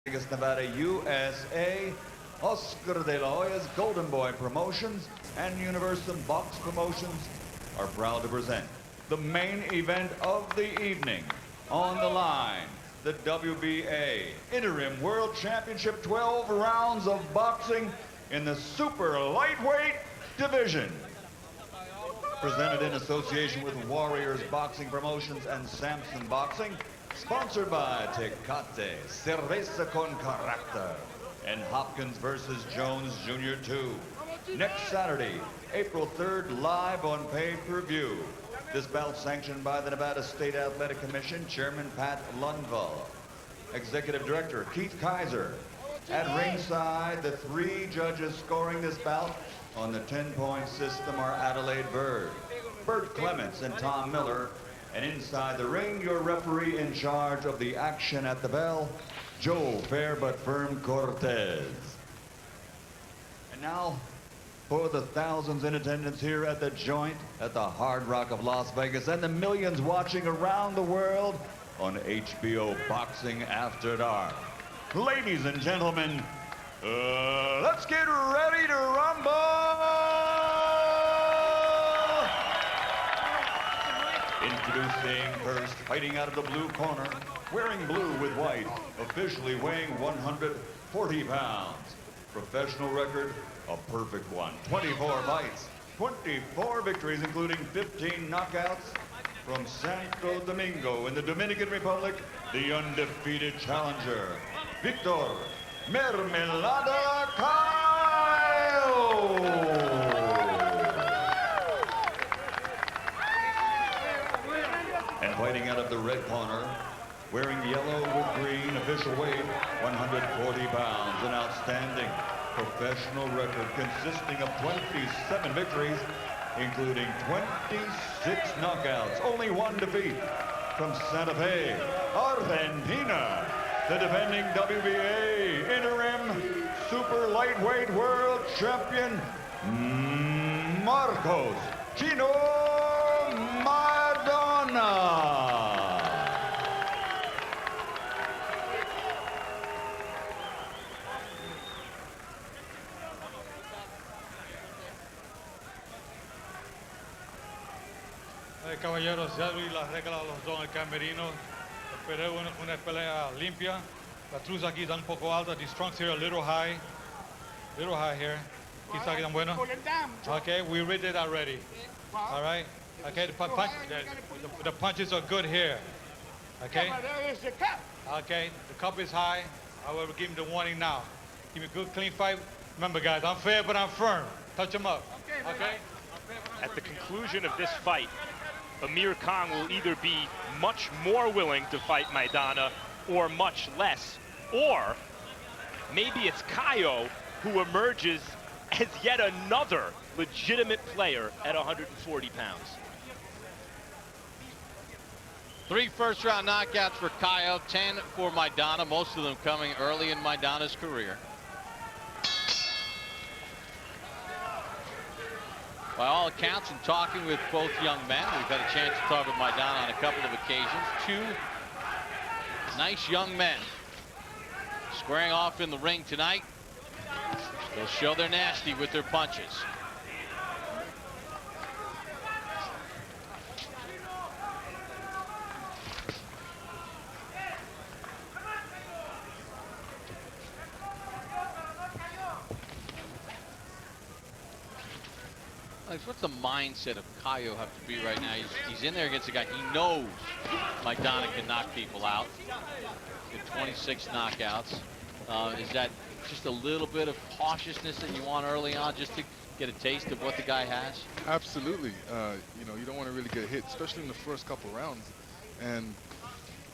Vegas, Nevada, USA. Oscar de la Hoya's Golden Boy Promotions and Universal Box Promotions are proud to present the main event of the evening. On the line, the WBA Interim World Championship, 12 rounds of boxing in the super lightweight division. Presented in association with Warriors Boxing Promotions and Samson Boxing. Sponsored by Tecate, Cerveza con Carácter, and Hopkins versus Jones Jr. 2. Next Saturday, April 3rd, live on pay-per-view. This bout sanctioned by the Nevada State Athletic Commission, Chairman Pat Lundvall, Executive Director Keith Kaiser. At ringside, the three judges scoring this bout on the 10-point system are Adelaide Bird, Bert Clements, and Tom Miller. And inside the ring, your referee in charge of the action at the bell, Joe Fair but Firm Cortez. And now, for the thousands in attendance here at the joint at the Hard Rock of Las Vegas and the millions watching around the world on HBO Boxing After Dark. Ladies and gentlemen, let's get ready to rumble! Introducing first, fighting out of the blue corner, wearing blue with white, officially weighing 140 pounds. Professional record, a perfect one. 24 fights, 24 victories, including 15 knockouts. From Santo Domingo in the Dominican Republic, the undefeated challenger, Victor Mermelada Cayo. And fighting out of the red corner, wearing yellow with green, official weight 140 pounds, an outstanding professional record consisting of 27 victories, including 26 knockouts, only one defeat. From Santa Fe, Argentina, the defending WBA interim super lightweight world champion, Marcos Chino Maidana. Caballeros, ya vi las reglas de los dos en el camerino. Esperé una pelea limpia. La cruz aquí está un poco alta. These trunks here a little high here. Quizá que tan bueno. Okay, we read it already. All right. Okay, the punches are good here. Okay. Okay, the cup is high. I will give him the warning now. Give me a good, clean fight. Remember, guys, I'm fair, but I'm firm. Touch him up. Okay. At the conclusion of this fight, Amir Khan will either be much more willing to fight Maidana or much less, or maybe it's Cayo who emerges as yet another legitimate player at 140 pounds. 3 first-round knockouts for Cayo, 10 for Maidana, most of them coming early in Maidana's career. By all accounts, in talking with both young men, we've had a chance to talk with Maidana on a couple of occasions. 2 nice young men squaring off in the ring tonight. They'll show they're nasty with their punches. What's the mindset of Cayo have to be right now? He's in there against a guy he knows Maidana can knock people out. Get 26 knockouts. Is that just a little bit of cautiousness that you want early on, just to get a taste of what the guy has? Absolutely. You know, you don't want to really get hit, especially in the first couple rounds. And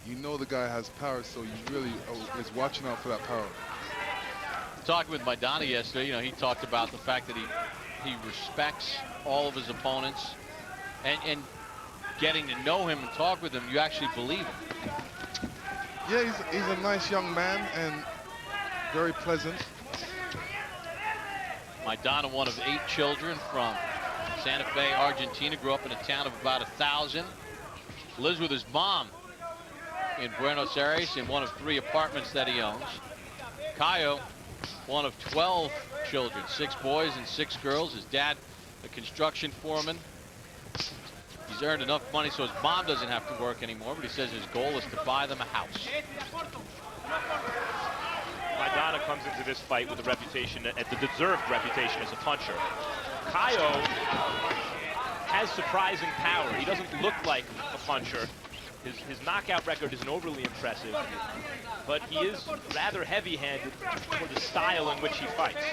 you know the guy has power, so you really is watching out for that power. Talking with Maidana yesterday, you know, he talked about the fact that he respects all of his opponents, and getting to know him and talk with him, you actually believe him. Yeah, he's a nice young man and very pleasant. Maidana, one of 8 children from Santa Fe, Argentina, grew up in a town of about 1,000. Lives with his mom in Buenos Aires in one of 3 apartments that he owns. Cayo, one of 12 children, 6 boys and 6 girls. His dad, a construction foreman. He's earned enough money so his mom doesn't have to work anymore, but he says his goal is to buy them a house. Maidana comes into this fight with a reputation, the deserved reputation as a puncher. Cayo has surprising power. He doesn't look like a puncher. His knockout record isn't overly impressive, but he is rather heavy-handed for the style in which he fights.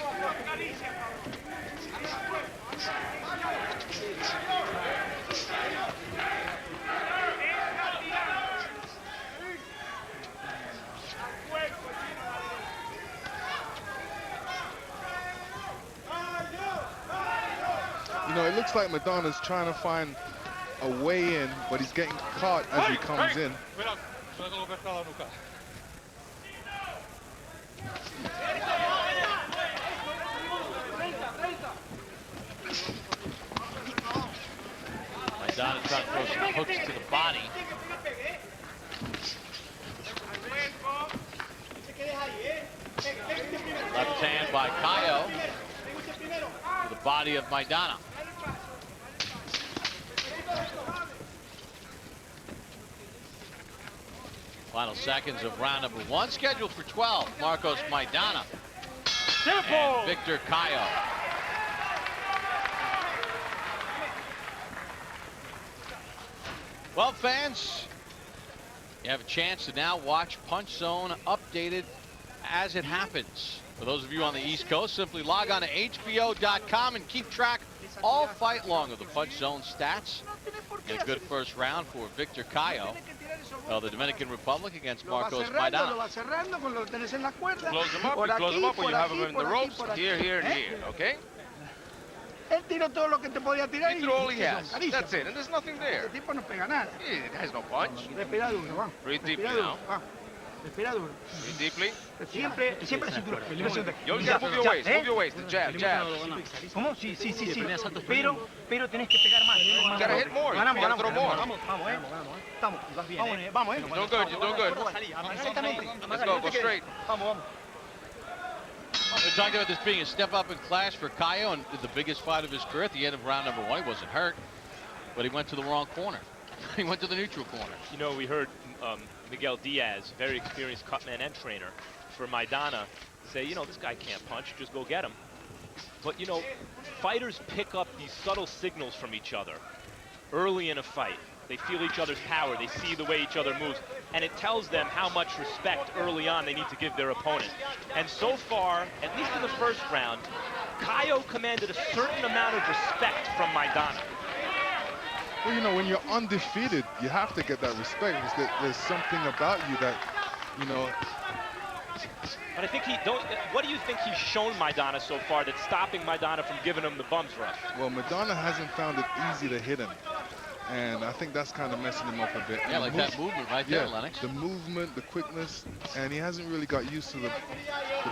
You know, it looks like Maidana's trying to find a way in, but he's getting caught as he comes in. Maidana trying to throw some hooks to the body. Left hand by Cayo to the body of Maidana. Final seconds of round number 1, scheduled for 12. Marcos Maidana and Victor Cayo. Well, fans, you have a chance to now watch Punch Zone updated as it happens. For those of you on the East Coast, simply log on to HBO.com and keep track all fight long of the Punch Zone stats. And a good first round for Victor Cayo of the Dominican Republic against Marcos Maidana. Close them up, you close them up when you have them in the ropes. Here, here, and here, okay? Él tiró todo lo que te podía tirar. He threw all he has. That's it, and there's nothing there. Este tipo no pega nada. It has no punch. Respira duro, vamos. Breathe deeply Respira duro, now. vamos. Respira duro. Breathe deeply. Siempre la cintura. You always gotta move your waist, move your waist. The jab, jab. ¿Cómo? Sí. Pero tenés que pegar más. You gotta hit more, you gotta throw more. Vamos, vamos. You're doing good, you're doing good. Let's go straight. Vamos. We're talking about this being a step up in class for Cayo and the biggest fight of his career. At the end of round number 1, he wasn't hurt, but he went to the wrong corner. He went to the neutral corner. You know, we heard Miguel Diaz, very experienced cutman and trainer for Maidana, say, you know, this guy can't punch, just go get him. But, you know, fighters pick up these subtle signals from each other early in a fight. They feel each other's power, they see the way each other moves, and it tells them how much respect early on they need to give their opponent. And so far, at least in the first round, Cayo commanded a certain amount of respect from Maidana. Well, you know, when you're undefeated, you have to get that respect because there's something about you that, you know. But I think what do you think he's shown Maidana so far that's stopping Maidana from giving him the bum's rush? Well, Maidana hasn't found it easy to hit him. And I think that's kind of messing him up a bit. Yeah, like that movement right there, Lennox. The movement, the quickness, and he hasn't really got used to the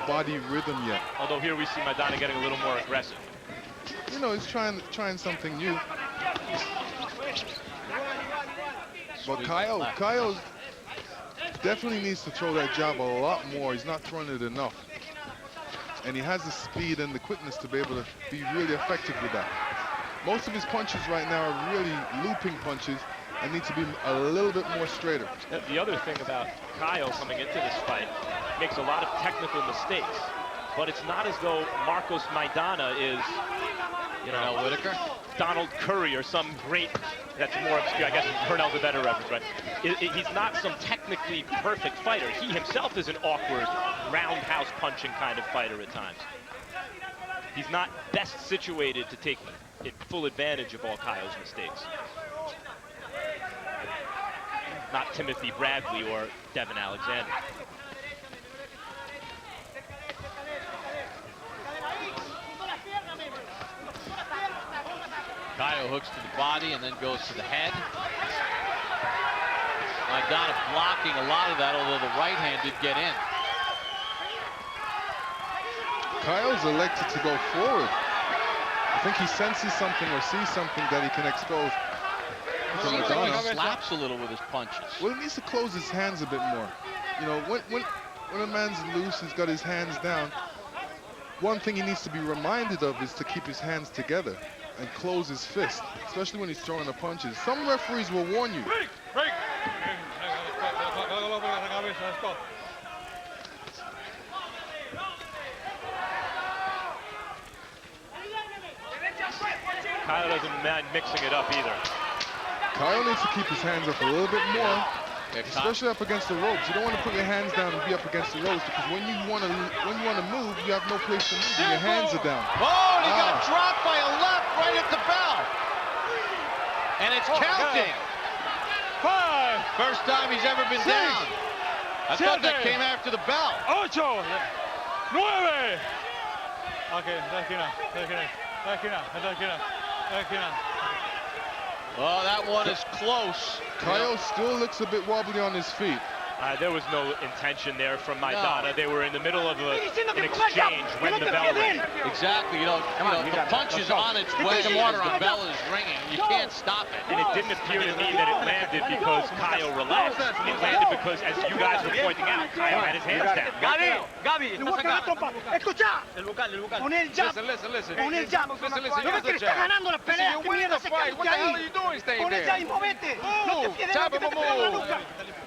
body rhythm yet. Although here we see Maidana getting a little more aggressive. You know, he's trying something new. But Cayo definitely needs to throw that jab a lot more. He's not throwing it enough. And he has the speed and the quickness to be able to be really effective with that. Most of his punches right now are really looping punches and need to be a little bit more straighter. The other thing about Cayo coming into this fight, makes a lot of technical mistakes, but it's not as though Marcos Maidana is, you know, Whitaker, Donald Curry or some great, that's more obscure, I guess Purnell's a better reference, right? He's not some technically perfect fighter. He himself is an awkward, roundhouse punching kind of fighter at times. He's not best situated to take full advantage of all Cayo's mistakes. Not Timothy Bradley or Devin Alexander. Cayo hooks to the body and then goes to the head. Maidana blocking a lot of that, although the right hand did get in. Cayo's elected to go forward. I think he senses something or sees something that he can expose. He slaps a little with his punches. Well, he needs to close his hands a bit more. You know, when a man's loose, he's got his hands down. One thing he needs to be reminded of is to keep his hands together and close his fist, especially when he's throwing the punches. Some referees will warn you. Break. Let's go. Cayo doesn't mind mixing it up either. Cayo needs to keep his hands up a little bit more, especially up against the ropes. You don't want to put your hands down and be up against the ropes, because when you want to move, you have no place to move and your hands are down. Oh, and he got dropped by a left right at the bell. And it's counting. 5, First time he's ever been down. I thought that came after the bell. 8, 9. Okay, esquina. Oh, that one is close. Cayo still looks a bit wobbly on his feet. There was no intention there from Maidana. They were in the middle of an exchange when the bell rang. Exactly, the punch is on its way. The bell is ringing. You can't stop it. And it didn't appear to me that it landed because Cayo relaxed. It landed because, as you guys were pointing out, Cayo had his hands down. Gaby, estás acá. Escucha. El vocal. Pon el jab. Listen. Pon el jab. Listen, ¿No ves que le está ganando la pelea? ¿Qué mierda se fight. What the hell are you doing staying Pon el there? jab y movete. No te quedes Jab que te him, pegan la move. nuca.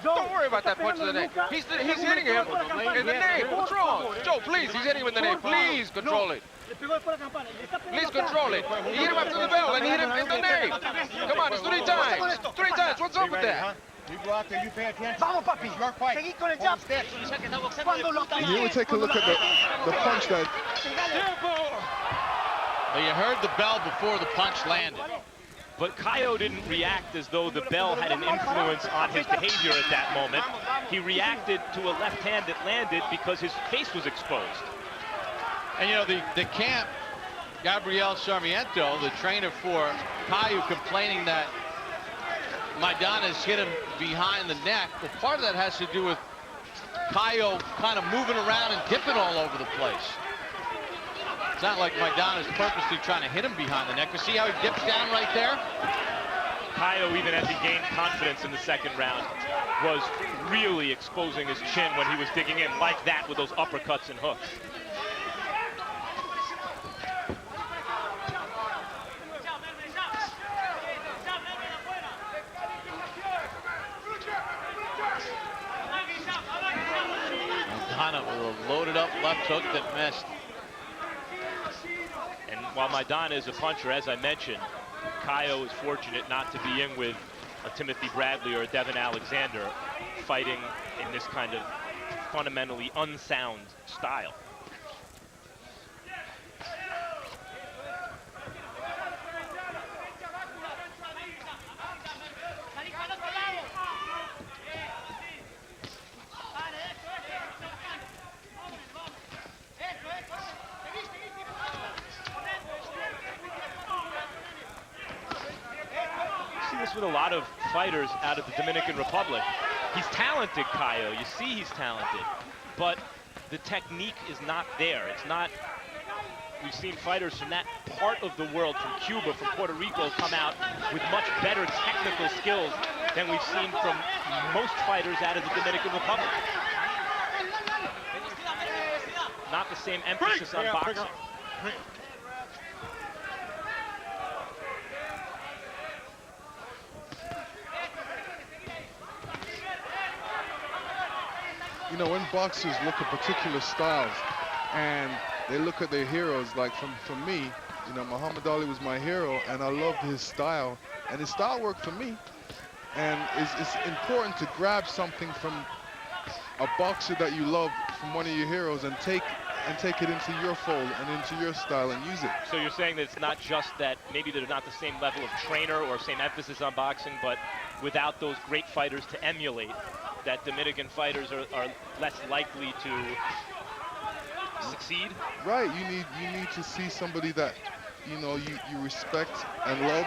Don't worry about that punch to the neck. He's hitting him in the neck. What's wrong? Joe, please, he's hitting him in the neck. Please control it. Please control it. He hit him after the bell and he hit him in the neck. Come on, it's 3 times. 3 times. What's up with that? Vamos, papi. Seguí con el jab. Cuando lo Here we take a look at the punch that Well, you heard the bell before the punch landed. But Cayo didn't react as though the bell had an influence on his behavior at that moment. He reacted to a left hand that landed because his face was exposed. And, you know, the camp, Gabriel Sarmiento, the trainer for Cayo, complaining that Maidana's hit him behind the neck. Well, part of that has to do with Cayo kind of moving around and dipping all over the place. It's not like Maidana's purposely trying to hit him behind the neck. You see how he dips down right there? Cayo, even as he gained confidence in the second round, was really exposing his chin when he was digging in like that with those uppercuts and hooks. Maidana with a loaded up left hook that missed. And while Maidana is a puncher, as I mentioned, Cayo is fortunate not to be in with a Timothy Bradley or a Devin Alexander fighting in this kind of fundamentally unsound style. With a lot of fighters out of the Dominican Republic. He's talented, Cayo. You see he's talented, but the technique is not there. It's not. We've seen fighters from that part of the world, from Cuba, from Puerto Rico, come out with much better technical skills than we've seen from most fighters out of the Dominican Republic. Not the same emphasis on boxing. you know, when boxers look at particular styles and they look at their heroes, like for me, you know, Muhammad Ali was my hero and I loved his style, and his style worked for me. And it's important to grab something from a boxer that you love, from one of your heroes, and take it into your fold and into your style and use it. So you're saying that it's not just that maybe they're not the same level of trainer or same emphasis on boxing, but without those great fighters to emulate, that Dominican fighters are less likely to succeed? Right, you need to see somebody that, you know, you respect and love.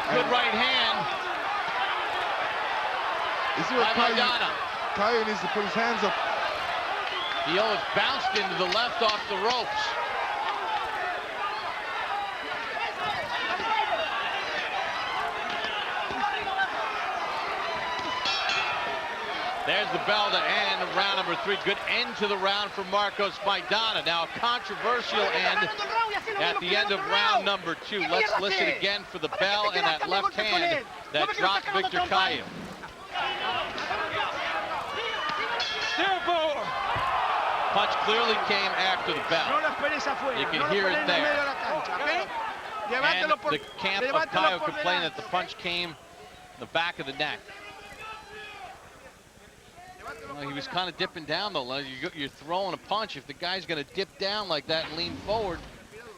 Good right hand. Is there a Maidana. Cayo needs to put his hands up. He almost bounced into the left off the ropes. There's There's the bell to end round number 3. Good end to the round for Marcos Maidana. Now a controversial end at the end of round number 2. Let's listen again for the bell and that left hand that dropped Victor Cayo. Punch clearly came after the bell. You can hear it there. And the camp of Cayo complained that the punch came in the back of the neck. Well, he was kind of dipping down though. You're throwing a punch. If the guy's going to dip down like that and lean forward,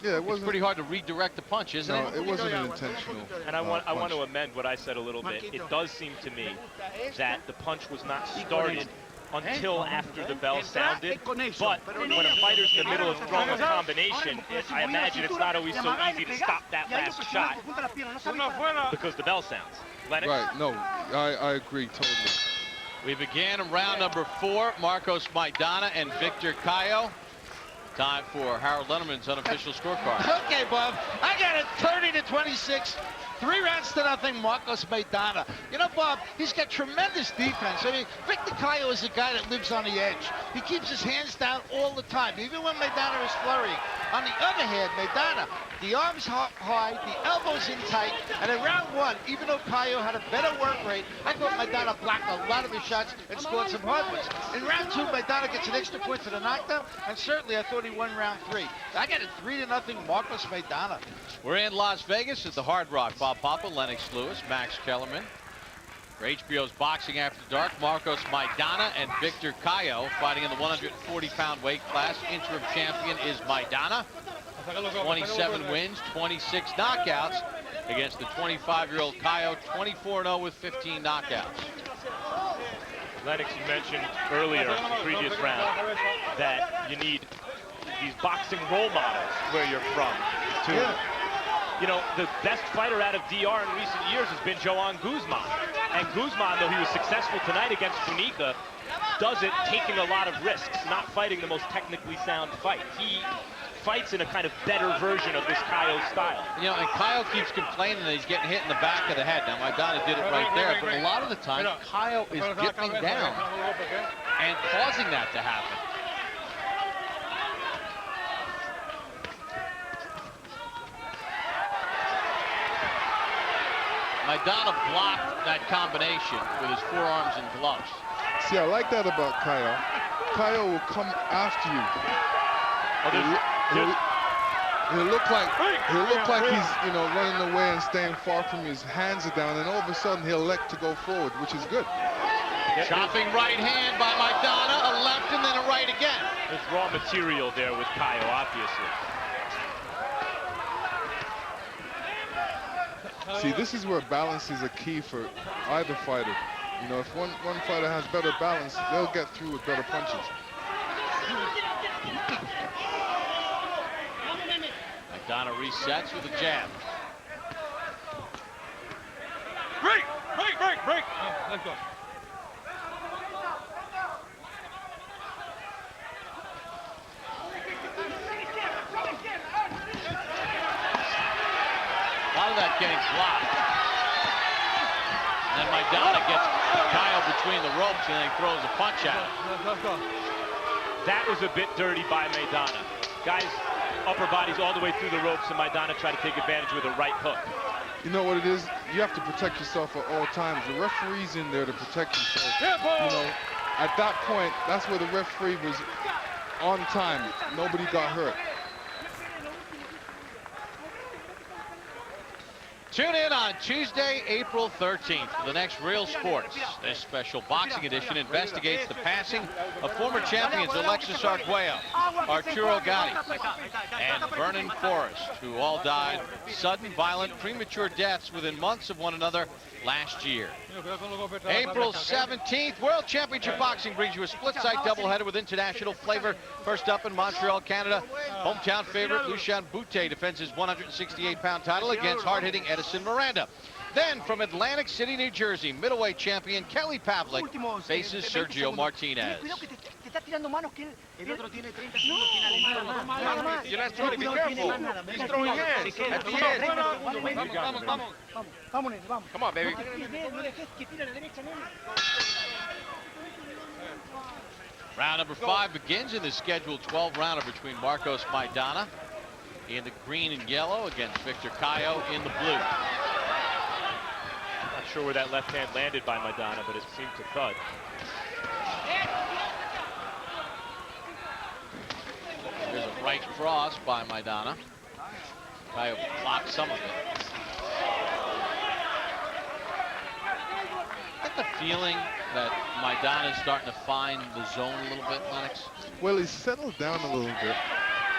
yeah, it's pretty hard to redirect the punch, isn't it? No, it wasn't an intentional. And I want to amend what I said a little bit. It does seem to me that the punch was not started until after the bell sounded. But when a fighter's in the middle of throwing a combination, I imagine it's not always so easy to stop that last shot because the bell sounds. Lennox? Right, no, I agree totally. We began in round number 4, Marcos Maidana and Victor Cayo. Time for Harold Lennerman's unofficial scorecard. Okay, Bob, I got it 30-26. 3 rounds to nothing, Marcos Maidana. You know, Bob, he's got tremendous defense. I mean, Victor Cayo is a guy that lives on the edge. He keeps his hands down all the time, even when Maidana is flurrying. On the other hand, Maidana, the arms high, the elbows in tight, and in round 1, even though Cayo had a better work rate, I thought Maidana blocked a lot of his shots and scored some hard ones. In round 2, Maidana gets an extra point for the knockdown, and certainly I thought he won round 3. I got it 3-0, Marcos Maidana. We're in Las Vegas at the Hard Rock. Bob Papa, Lennox Lewis, Max Kellerman. For HBO's Boxing After Dark, Marcos Maidana and Victor Cayo fighting in the 140-pound weight class. Interim champion is Maidana. 27 wins, 26 knockouts against the 25-year-old Cayo, 24-0 with 15 knockouts. Lennox, you mentioned earlier in the previous round that you need these boxing role models where you're from to you know, the best fighter out of DR in recent years has been Joan Guzman. And Guzman, though he was successful tonight against Tunica, does it taking a lot of risks, not fighting the most technically sound fight. He fights in a kind of better version of this Cayo style. You know, and Cayo keeps complaining that he's getting hit in the back of the head. Now, Maidana did it right there, but a lot of the time, Cayo is dipping down and causing that to happen. Maidana blocked that combination with his forearms and gloves. See, I like that about Cayo. Cayo will come after you. He'll look like he's, you know, running away and staying far from you. His hands are down, and all of a sudden he'll elect to go forward, which is good. Chopping right hand by Maidana, a left and then a right again. There's raw material there with Cayo, obviously. See, this is where balance is a key for either fighter. You know, if one fighter has better balance, they'll get through with better punches. Maidana resets with a jab. Break! Oh, let's go. A lot of that getting blocked. And then Maidana gets Cayo between the ropes and then he throws a punch at him. That was a bit dirty by Maidana. Guys, upper bodies all the way through the ropes, and Maidana tried to take advantage with a right hook. You know what it is? You have to protect yourself at all times. The referee's in there to protect himself. You know, at that point, that's where the referee was on time. Nobody got hurt. Tune in on Tuesday, April 13th for the next Real Sports. This special boxing edition investigates the passing of former champions Alexis Arguello, Arturo Gatti, and Vernon Forrest, who all died sudden, violent, premature deaths within months of one another last year. April 17th, World Championship Boxing brings you a split-site doubleheader with international flavor. First up in Montreal, Canada, hometown favorite Lucian Bute defends his 168-pound title against hard-hitting Edison Miranda. Then from Atlantic City, New Jersey, middleweight champion Kelly Pavlik faces Sergio Martinez. You're not throwing to be careful. He's throwing hands at the end. Come on, baby. Round number 5 begins in the scheduled 12-rounder between Marcos Maidana in the green and yellow against Victor Cayo in the blue. Not sure where that left hand landed by Maidana, but it seemed to thud. There's a right cross by Maidana. Cayo blocked some of it. Get the feeling that Maidana is starting to find the zone a little bit, Lennox? Well, he's settled down a little bit.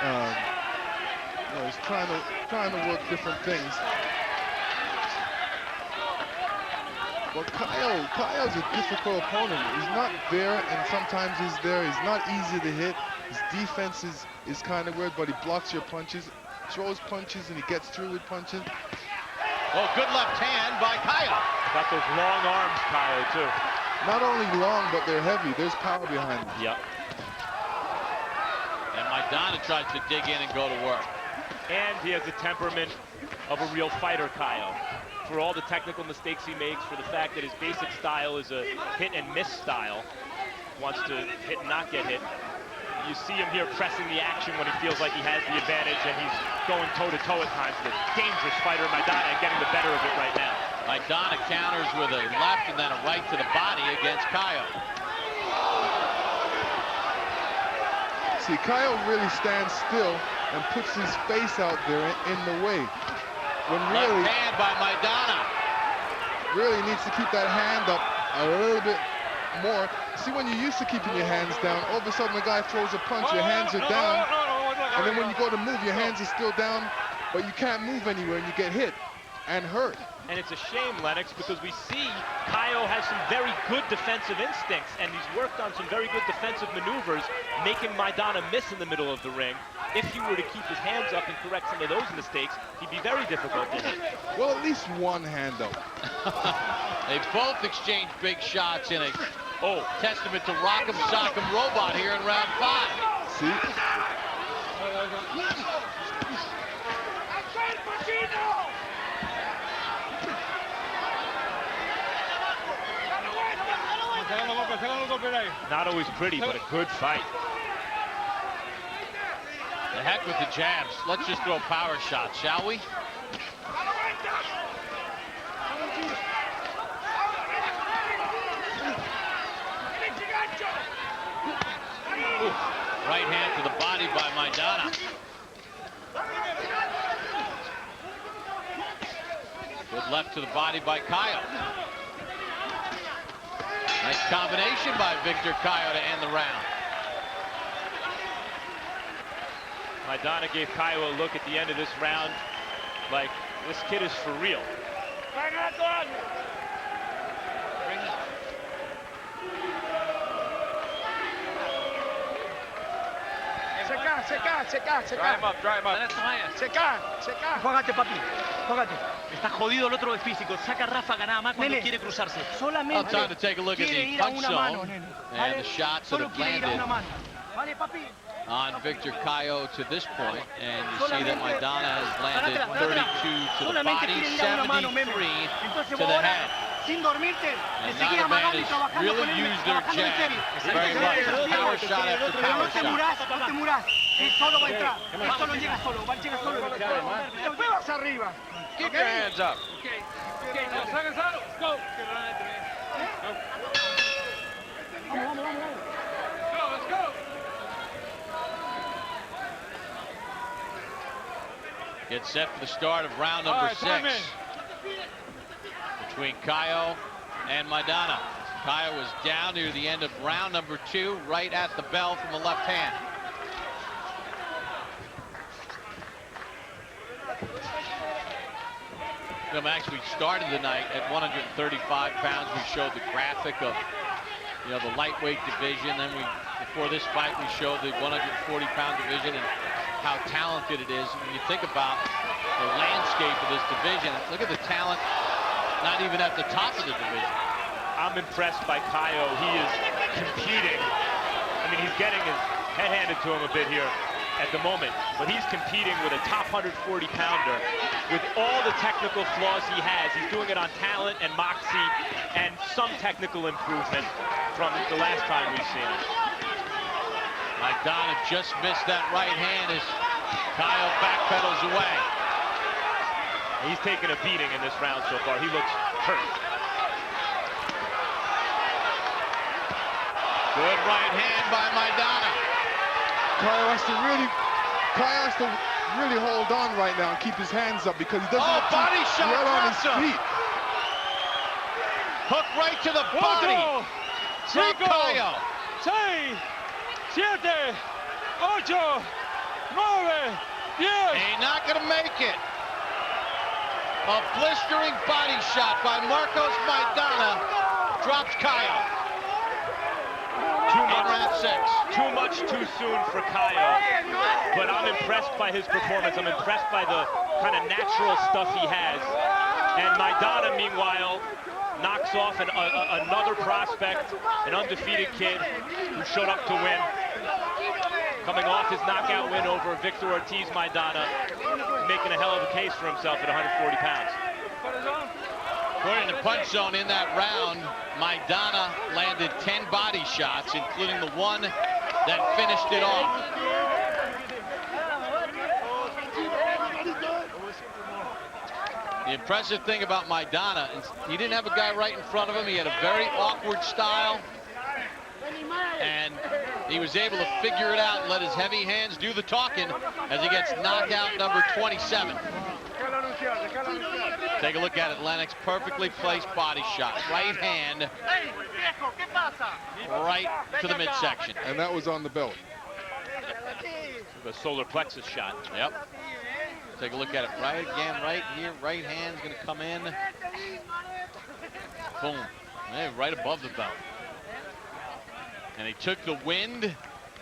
You know, he's trying to work different things. But Cayo's a difficult opponent. He's not there, and sometimes he's there. He's not easy to hit. His defense is kind of weird, but he blocks your punches, throws punches, and he gets through with punches. Oh, good left hand by Cayo. Got those long arms, Cayo, too. Not only long, but they're heavy. There's power behind them. Yep. And Maidana tries to dig in and go to work. And he has the temperament of a real fighter, Cayo. For all the technical mistakes he makes, for the fact that his basic style is a hit and miss style, wants to hit and not get hit. You see him here pressing the action when he feels like he has the advantage, and he's going toe-to-toe at times with a dangerous fighter, Maidana, and getting the better of it right now. Maidana counters with a left and then a right to the body against Cayo. See, Cayo really stands still and puts his face out there in the way. When really, left hand by Maidana. really needs to keep that hand up a little bit more. See, when you're used to keeping your hands down, all of a sudden the guy throws a punch, your hands are down, and then when you go to move, your hands are still down, but you can't move anywhere and you get hit and hurt. And it's a shame, Lennox, because we see Cayo has some very good defensive instincts, and he's worked on some very good defensive maneuvers, making Maidana miss in the middle of the ring. If he were to keep his hands up and correct some of those mistakes, he'd be very difficult to hit. Well, at least one hand up. They both exchanged big shots in a testament to Rock'em Sock'em Robot here in round 5. See? Not always pretty, but a good fight. The heck with the jabs. Let's just throw power shots, shall we? Ooh, right hand to the body by Maidana. Good left to the body by Cayo. Nice combination by Victor Cayo to end the round. Maidana gave Cayo a look at the end of this round like, this kid is for real. Dry him up, dry him up. Jógate, papi. Jógate. Está jodido el otro de físico. Saca ráfaga nada más cuando quiere cruzarse. Solamente Time to take a look at the punch zone and the shots that have landed Vale, papi. on Victor Cayo to this point, and you see that Maidana has landed 32 to the body, 73 to the head. Sin dormirte. And neither man has really used their jab very much. Power shot after power shot. No te muras. Él solo va a entrar. Él solo llega solo. Llega solo. Después vas arriba. Keep your hands up. Get set for the start of round number 6 between Cayo and Maidana. Cayo was down near the end of round number 2, right at the bell from the left hand. Max, we started the night at 135 pounds. We showed the graphic of, the lightweight division. Then before this fight, we showed the 140-pound division and how talented it is. When you think about the landscape of this division, look at the talent, not even at the top of the division. I'm impressed by Cayo. He is competing. I mean, he's getting his head handed to him a bit here at the moment, but he's competing with a top 140-pounder with all the technical flaws he has. He's doing it on talent and moxie and some technical improvement from the last time we've seen him. Maidana just missed that right hand as Cayo backpedals away. He's taken a beating in this round so far. He looks hurt. Good right hand by Maidana. Cayo has to really hold on right now and keep his hands up because he doesn't have to body shot dwell on drops his him. feet. Hook right to the body. From Cayo. 6, 7, 8, 9, 10. Ain't not gonna make it. A blistering body shot by Marcos Maidana drops Cayo. Too In much, round 6. too much too soon for Cayo. But I'm impressed by his performance. I'm impressed by the kind of natural stuff he has. And Maidana, meanwhile, knocks off another prospect, an undefeated kid who showed up to win. Coming off his knockout win over Victor Ortiz, Maidana making a hell of a case for himself at 140 pounds. According to Punch Zone in that round, Maidana landed 10 body shots, including the one that finished it off. The impressive thing about Maidana is he didn't have a guy right in front of him. He had a very awkward style. And he was able to figure it out and let his heavy hands do the talking as he gets knockout number 27. Take a look at it, Lennox. Perfectly placed body shot. Right hand. Right to the midsection. And that was on the belt. The solar plexus shot. Yep. Take a look at it. Right again, right here. Right hand's going to come in. Boom. Hey, right above the belt. And he took the wind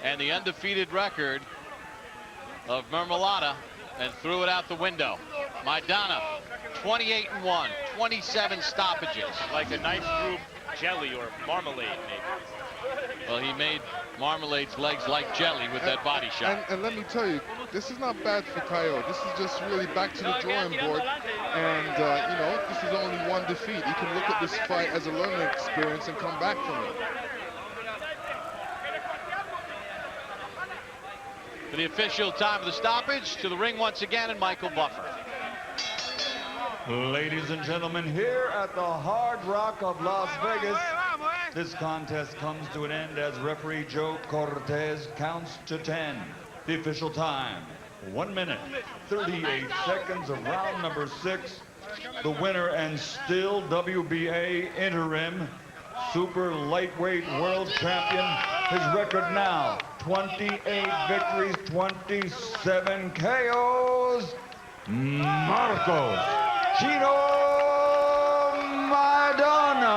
and the undefeated record of Mermolada and threw it out the window. Maidana, 28-1, 27 stoppages. Like a nice group jelly or marmalade, maybe. Well, he made Marmalade's legs like jelly with that body shot. And let me tell you, this is not bad for Cayo. This is just really back to the drawing board. And, you know, this is only one defeat. He can look at this fight as a learning experience and come back from it. For the official time of the stoppage, to the ring once again, and Michael Buffer. Ladies and gentlemen, here at the Hard Rock of Las Vegas, this contest comes to an end as referee Joe Cortez counts to 10. The official time, 1 minute, 38 seconds of round number 6. The winner and still WBA interim super lightweight world champion. His record now, 28 victories, 27 KOs. Marcos Chino